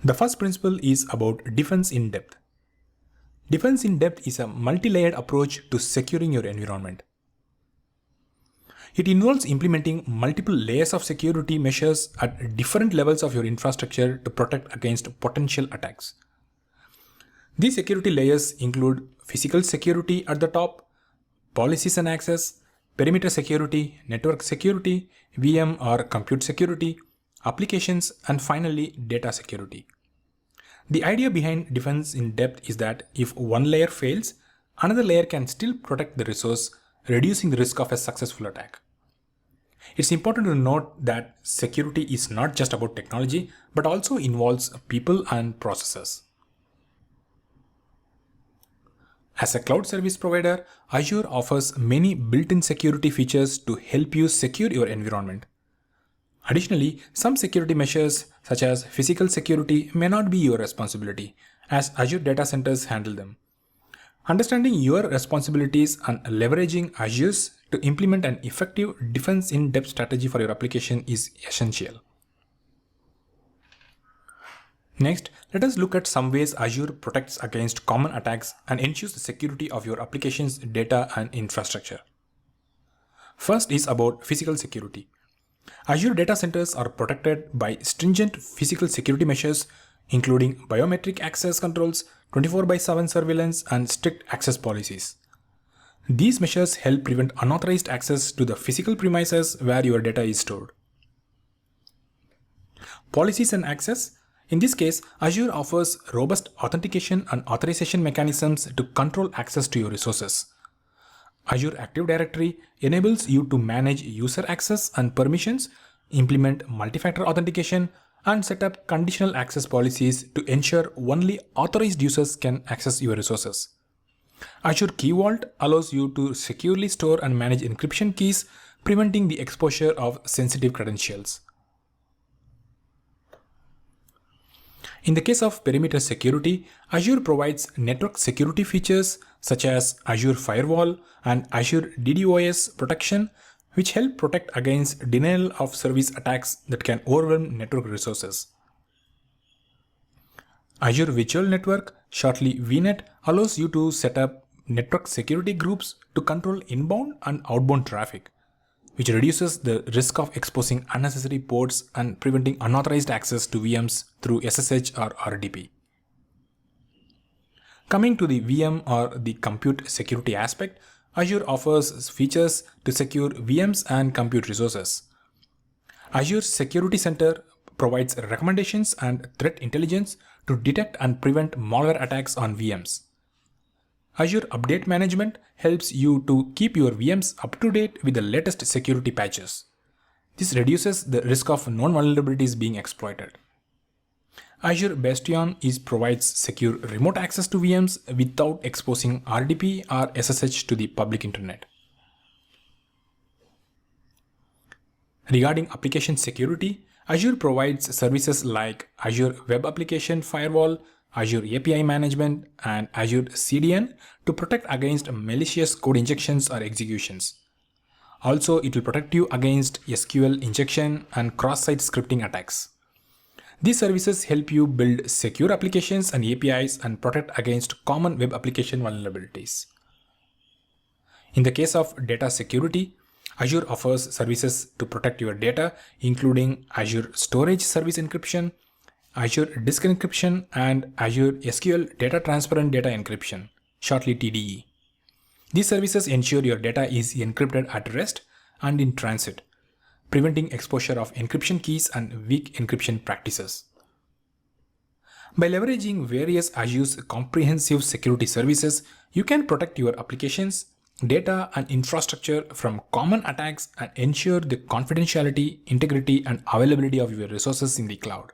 The first principle is about defense in depth. Defense in depth is a multi-layered approach to securing your environment. It involves implementing multiple layers of security measures at different levels of your infrastructure to protect against potential attacks. These security layers include physical security at the top, policies and access, perimeter security, network security, VM or compute security, applications, and finally data security. The idea behind defense in depth is that if one layer fails, another layer can still protect the resource, reducing the risk of a successful attack. It's important to note that security is not just about technology, but also involves people and processes. As a cloud service provider, Azure offers many built-in security features to help you secure your environment. Additionally, some security measures such as physical security may not be your responsibility, as Azure data centers handle them. Understanding your responsibilities and leveraging Azure's to implement an effective defense in-depth strategy for your application is essential. Next, let us look at some ways Azure protects against common attacks and ensures the security of your application's data and infrastructure. First is about physical security. Azure data centers are protected by stringent physical security measures, including biometric access controls, 24/7 surveillance, and strict access policies. These measures help prevent unauthorized access to the physical premises where your data is stored. Policies and access. In this case, Azure offers robust authentication and authorization mechanisms to control access to your resources. Azure Active Directory enables you to manage user access and permissions, implement multi-factor authentication, and set up conditional access policies to ensure only authorized users can access your resources. Azure Key Vault allows you to securely store and manage encryption keys, preventing the exposure of sensitive credentials. In the case of perimeter security, Azure provides network security features such as Azure Firewall and Azure DDoS protection, which help protect against denial of service attacks that can overwhelm network resources. Azure Virtual Network, shortly VNet, allows you to set up network security groups to control inbound and outbound traffic, which reduces the risk of exposing unnecessary ports and preventing unauthorized access to VMs through SSH or RDP. Coming to the VM or the compute security aspect, Azure offers features to secure VMs and compute resources. Azure Security Center provides recommendations and threat intelligence to detect and prevent malware attacks on VMs. Azure Update Management helps you to keep your VMs up to date with the latest security patches. This reduces the risk of known vulnerabilities being exploited. Azure Bastion provides secure remote access to VMs without exposing RDP or SSH to the public internet. Regarding application security, Azure provides services like Azure Web Application Firewall, Azure API Management, and Azure CDN to protect against malicious code injections or executions. Also, it will protect you against SQL injection and cross-site scripting attacks. These services help you build secure applications and APIs and protect against common web application vulnerabilities. In the case of data security, Azure offers services to protect your data, including Azure Storage Service Encryption, Azure Disk Encryption, and Azure SQL Data Transparent Data Encryption, shortly TDE. These services ensure your data is encrypted at rest and in transit, preventing exposure of encryption keys and weak encryption practices. By leveraging various Azure's comprehensive security services, you can protect your applications, data, and infrastructure from common attacks and ensure the confidentiality, integrity, and availability of your resources in the cloud.